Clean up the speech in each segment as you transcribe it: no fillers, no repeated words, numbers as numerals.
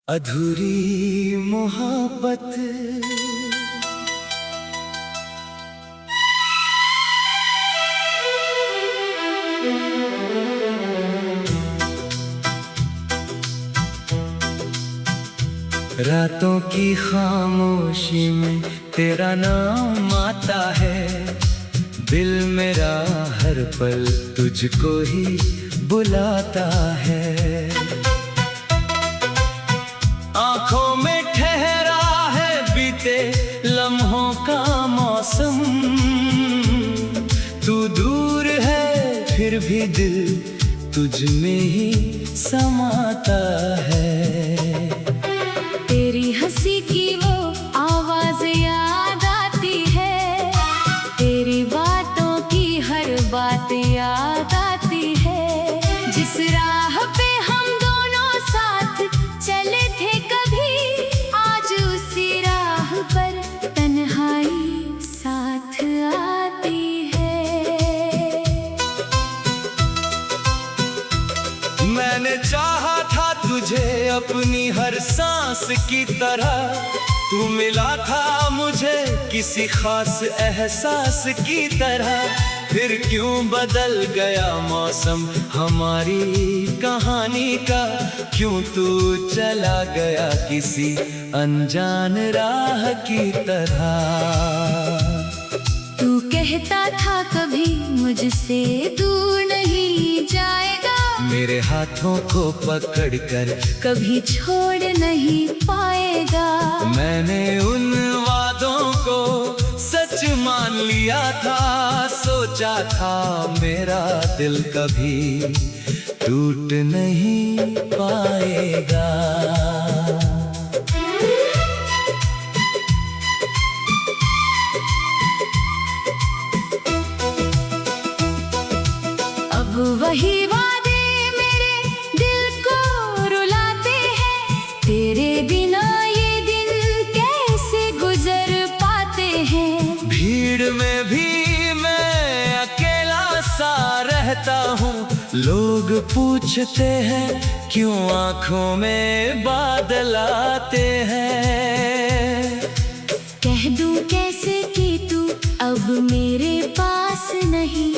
अधूरी मोहब्बत रातों की खामोशी में तेरा नाम आता है। दिल मेरा हर पल तुझको ही बुलाता है। आंखों में ठहरा है बीते लम्हों का मौसम। तू दूर है फिर भी दिल तुझ में ही समाता है। तेरी हंसी की वो आवाज याद आती है। तेरी बातों की हर बात याद आती है। जिस राह पे हम दोनों साथ चले थे कभी, आज उसी राह पर तन्हाई साथ आती है। मैंने चाहा था तुझे अपनी हर सांस की तरह। तू मिला था मुझे किसी खास एहसास की तरह। फिर क्यों बदल गया मौसम हमारी कहानी का। क्यों तू चला गया किसी अनजान राह की तरह। तू कहता था कभी मुझसे दूर नहीं जाएगा। मेरे हाथों को पकड़कर कभी छोड़ नहीं पाएगा। मैंने उन वादों को सच मान लिया था। सोचा था मेरा दिल कभी टूट नहीं पाएगा। अब वही वादे मेरे दिल को रुलाते हैं। तेरे बिना ये दिन कैसे गुजर पाते हैं। भीड़ में भी मैं अकेला सा रहता हूँ। लोग पूछते हैं क्यों आंखों में बादल आते हैं। कह दूं कैसे कि तू अब मेरे पास नहीं।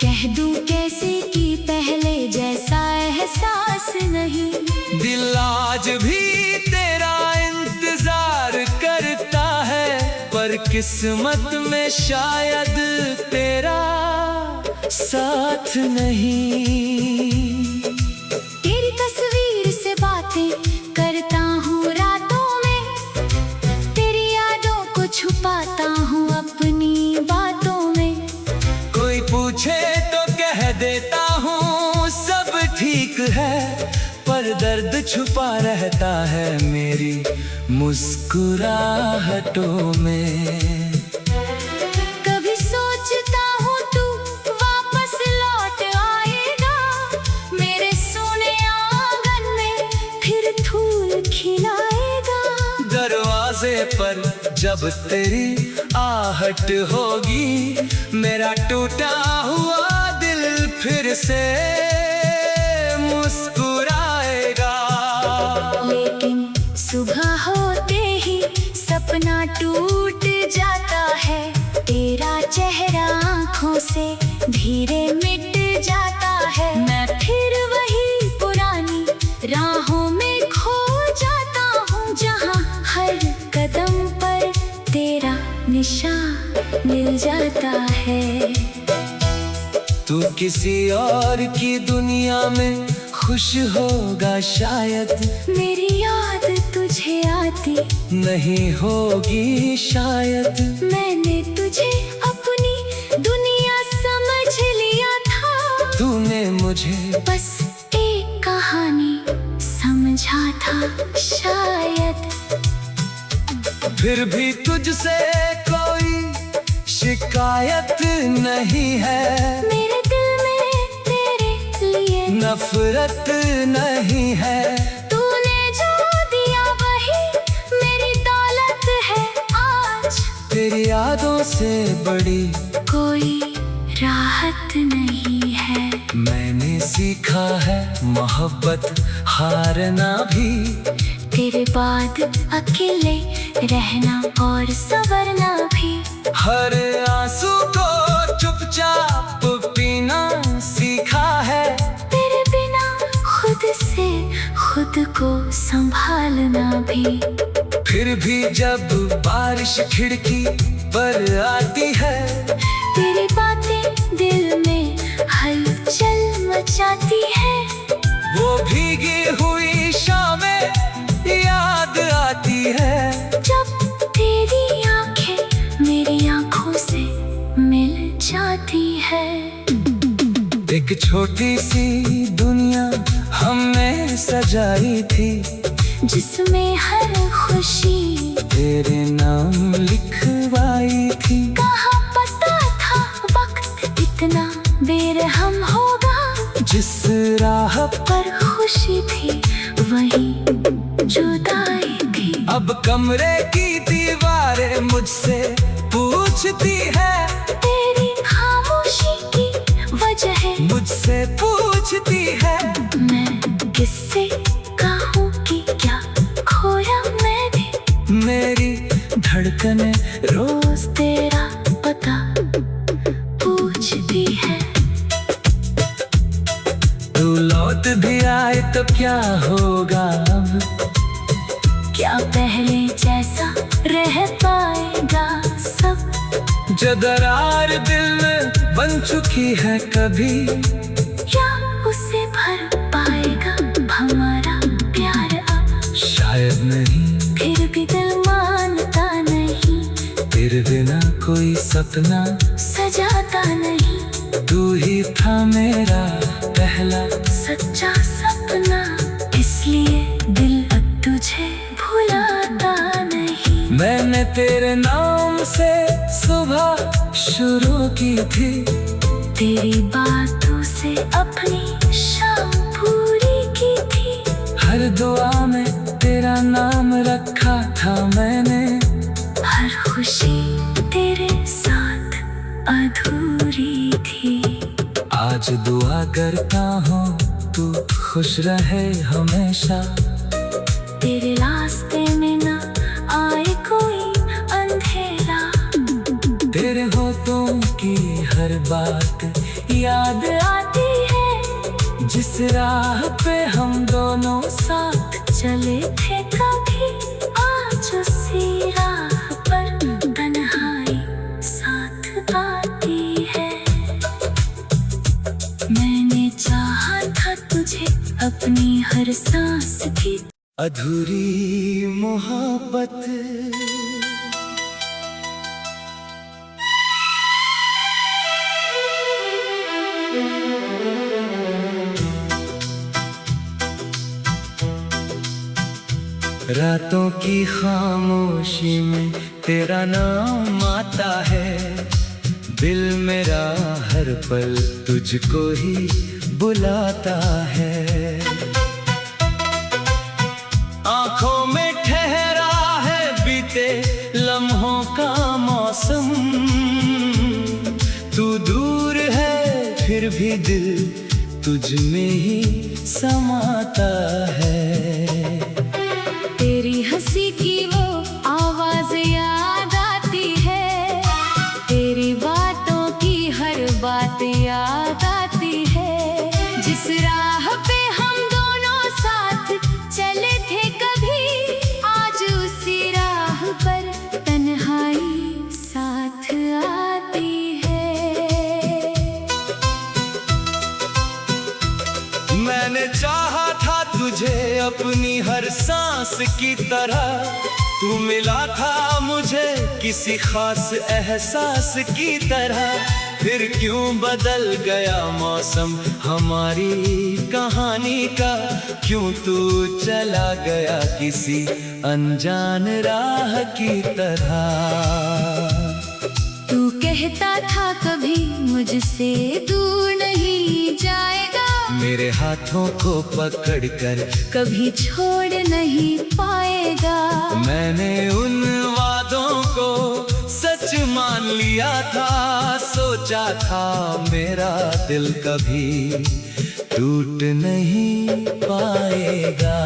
कह दूं कैसे कि पहले जैसा एहसास नहीं। दिल आज भी तेरा इंतजार करता है। पर किस्मत में शायद तेरा साथ नहीं। तेरी तस्वीर से बातें करता हूँ रातों में। तेरी यादों को छुपाता हूँ अपनी बातों में। कोई पूछे तो कह देता हूँ सब ठीक है। पर दर्द छुपा रहता है मेरी मुस्कुराहटों में। कभी सोचता हूँ तू वापस लौट आएगा। मेरे सोने आंगन में फिर फूल खिलाएगा। दरवाजे पर जब तेरी आहट होगी, मेरा टूटा हुआ दिल फिर से मुस्कुराएगा। लेकिन सुबह होते ही सपना टूट जाता है। तेरा चेहरा आँखों से धीरे मिट जाता है। मैं फिर वही पुरानी राहों में खो जाता हूँ। जहाँ हर कदम पर तेरा निशान मिल जाता है। तू किसी और की दुनिया में खुश होगा शायद। मेरी याद तुझे आती नहीं होगी शायद। मैंने तुझे अपनी दुनिया समझ लिया था। तूने मुझे बस एक कहानी समझा था शायद। फिर भी तुझसे कोई शिकायत नहीं है। मेरे दिल में तेरे लिए नफरत नहीं है। तूने जो दिया वही मेरी दौलत है आज। तेरी यादों से बड़ी कोई राहत नहीं है। मैंने सीखा है मोहब्बत हारना भी तेरे बाद अकेले रहना और संवरना भी। हर आंसू को चुपचाप पीना सीखा है। तेरे बिना खुद से खुद को संभालना भी। फिर भी जब बारिश खिड़की पर आती है, तेरी बातें दिल में हलचल मचाती है। वो भीगी हुई शामें याद आती है। जब तेरी आंखें मेरी आंखों से मिल जाती है। एक छोटी सी दुनिया हमने सजाई थी, जिसमें हर खुशी तेरे नाम लिखवाई थी। कहाँ पता था वक्त इतना बेरहम होगा। जिस राह पर खुशी थी वही जुदाई थी। अब कमरे की दीवारें मुझसे पूछती है। तेरी खामोशी की वजह मुझसे पूछती है। मैं किससे कहूँ कि क्या खोया मैंने। मेरी धड़कने रोज तेरा पता पूछती है। तू लौट भी आए तो क्या होगा अब। क्या पहले जैसा रह पाएगा सब। जो दरार दिल में बन चुकी है कभी, क्या उसे भर पाएगा हमारा प्यार अब। शायद नहीं। फिर भी दिल मानता नहीं। तेरे बिना कोई सपना सजाता नहीं। तू ही था मेरा पहला सच्चा सपना। इसलिए दिल अब तुझे भुलाता नहीं। मैंने तेरे नाम से सुबह शुरू की थी। तेरी बातों से अपनी शाम पूरी की थी। हर दुआ में तेरा नाम रखा था मैंने। हर खुशी तेरे साथ अधूरी थी। आज दुआ करता हूँ तू खुश रहे हमेशा। तेरे रास्ते में ना आए कोई अंधेरा। तेरे होठों की हर बात याद आती है। जिस राह पे हम दोनों साथ चले थे कभी। आज उसी राह पर तन्हाई साथ आती है। मैंने चाहा था तुझे अपनी हर सांस की। अधूरी मोहब्बत। रातों की खामोशी में तेरा नाम आता है। दिल मेरा हर पल तुझको ही बुलाता है। आंखों में ठहरा है बीते लम्हों का मौसम। तू दूर है फिर भी दिल तुझ में ही समाता है। तेरी हंसी की वो आवाज याद आती है। तेरी बातों की हर बात याद आती है। जिस राह पे हम दोनों साथ चले थे कभी। आज उसी राह पर तन्हाई साथ आती है। मैंने चाहा था तुझे अपनी हर सांस की तरह। तू मिला था मुझे किसी खास एहसास की तरह। फिर क्यों बदल गया मौसम हमारी कहानी का। क्यों तू चला गया किसी अनजान राह की तरह। तू कहता था कभी मुझसे दूर नहीं जाएगा। मेरे हाथों को पकड़कर कभी छोड़ नहीं पाएगा। मैंने उन वादों को सच मान लिया था। सोचा था मेरा दिल कभी टूट नहीं पाएगा।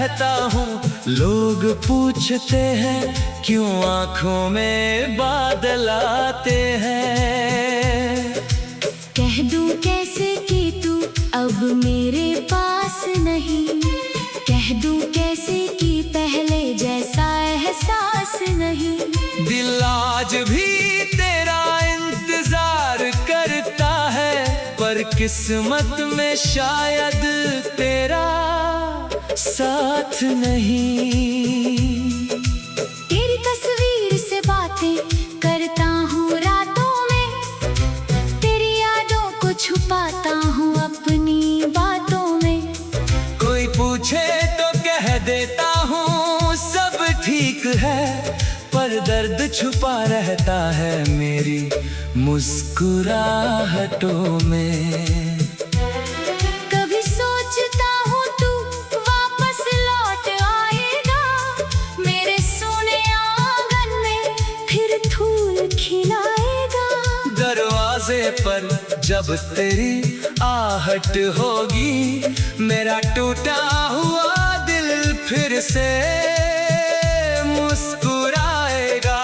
रहता हूँ। लोग पूछते हैं क्यों आंखों में बादल आते हैं। कह दूं कैसे कि तू अब मेरे पास नहीं, कह दूं कैसे कि पहले जैसा एहसास नहीं। दिल आज भी तेरा इंतजार करता है, पर किस्मत में शायद तेरा साथ नहीं। तेरी तस्वीर से बातें करता हूँ रातों में, तेरी यादों को छुपाता हूँ अपनी बातों में। कोई पूछे तो कह देता हूँ सब ठीक है, पर दर्द छुपा रहता है मेरी मुस्कुराहटों में। कभी सोचता हूँ तू वापस लौट आएगा, मेरे सोने आंगन में फिर फूल खिलाएगा। दरवाजे पर जब तेरी आहट होगी, मेरा टूटा हुआ दिल फिर से मुस्कुराएगा।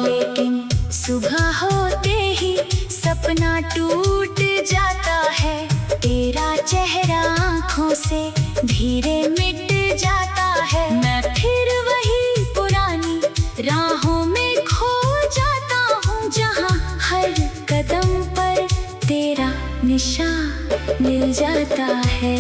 लेकिन सुबह होते ही सपना टूट जाता है, तेरा चेहरा आँखों से धीरे मिट जाता है। मैं फिर वही पुरानी राहों में खो जाता हूँ, जहाँ हर कदम पर तेरा निशान मिल जाता है।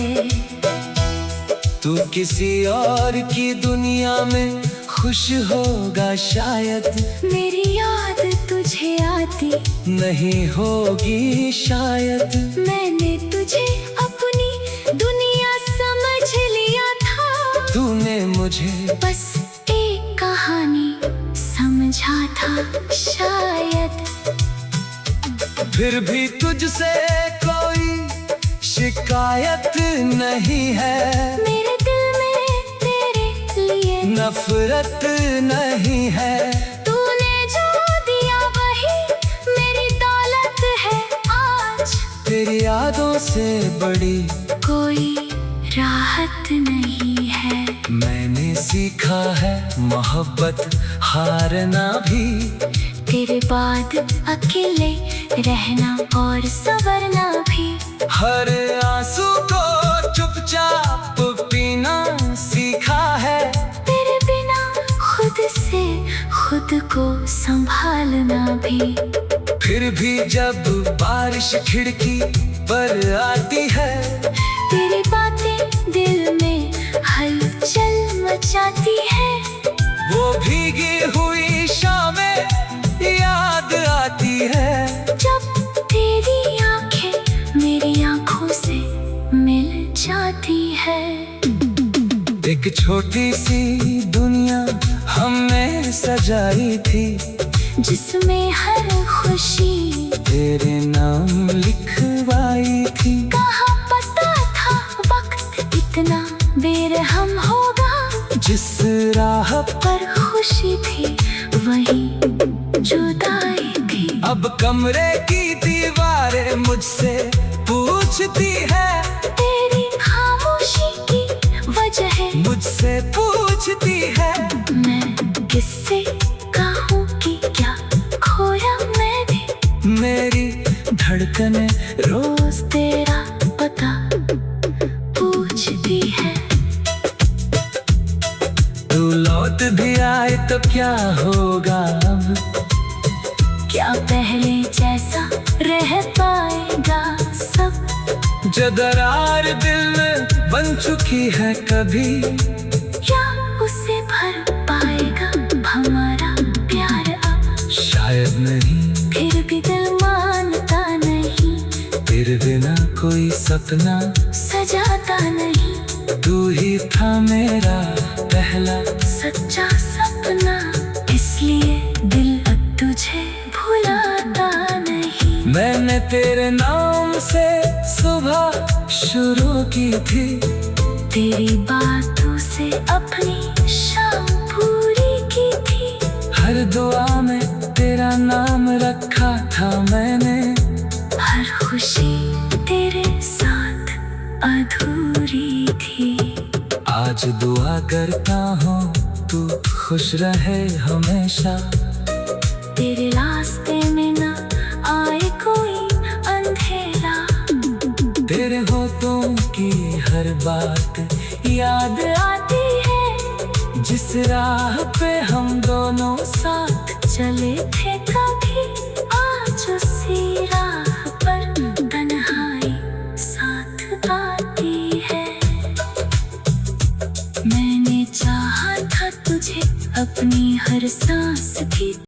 तू किसी और की दुनिया में खुश होगा शायद, मेरी याद तुझे आती नहीं होगी शायद। मैंने तुझे अपनी दुनिया समझ लिया था, तूने मुझे बस एक कहानी समझा था शायद। फिर भी तुझसे कोई शिकायत नहीं है, मेरे दिल में तेरे लिए नफरत नहीं है। तूने जो दिया वही मेरी दौलत है आज, तेरी यादों से बड़ी कोई राहत नहीं है। मैंने सीखा है मोहब्बत हारना भी, तेरे बाद अकेले रहना और संवरना भी। हर आंसू को चुपचाप पीना सीखा है, तेरे बिना खुद से खुद को संभालना भी। फिर भी जब बारिश खिड़की पर आती है, तेरी बातें दिल में हलचल मचाती है। वो भीगी हुई शामें याद आती है, जब तेरी आंखें मेरी आंखों से मिल जाती है। एक छोटी सी दुनिया हमने सजाई थी, जिसमें हर खुशी तेरे नाम लिखवाई थी। कहाँ पता था वक्त इतना बेरहम होगा, जिस राह पर खुशी थी वही जुदाई थी। अब कमरे की दीवारें मुझसे पूछती है, तेरी खामोशी की वजह मुझसे पूछती है। मैं किससे कहूँ कि क्या खोया मैंने, मेरी धड़कने रोज तेरा पता पूछती है। तू लौट भी आए तो क्या होगा अब, क्या पहले जैसा रह पाएगा सब। जो दरार दिल में बन चुकी है कभी, क्या उसे भर पाएगा हमारा प्यार अब। शायद नहीं, फिर भी दिल मानता नहीं, तेरे बिना कोई सपना सजाता नहीं। तू ही था मेरा पहला सच्चा सपना, इसलिए दिल अब तुझे भुलाता नहीं। मैंने तेरे नाम से सुबह शुरू की थी, तेरी बातों से अपनी शाम पूरी की थी। हर दुआ में तेरा नाम रखा था मैंने, हर खुशी तेरे साथ अधूरी थी। आज दुआ करता हूँ तू खुश रहे हमेशा। तेरे रास्ते में ना आए कोई अंधेरा। तेरे होठों की हर बात याद आती है, जिस राह पे हम दोनों साथ चले थे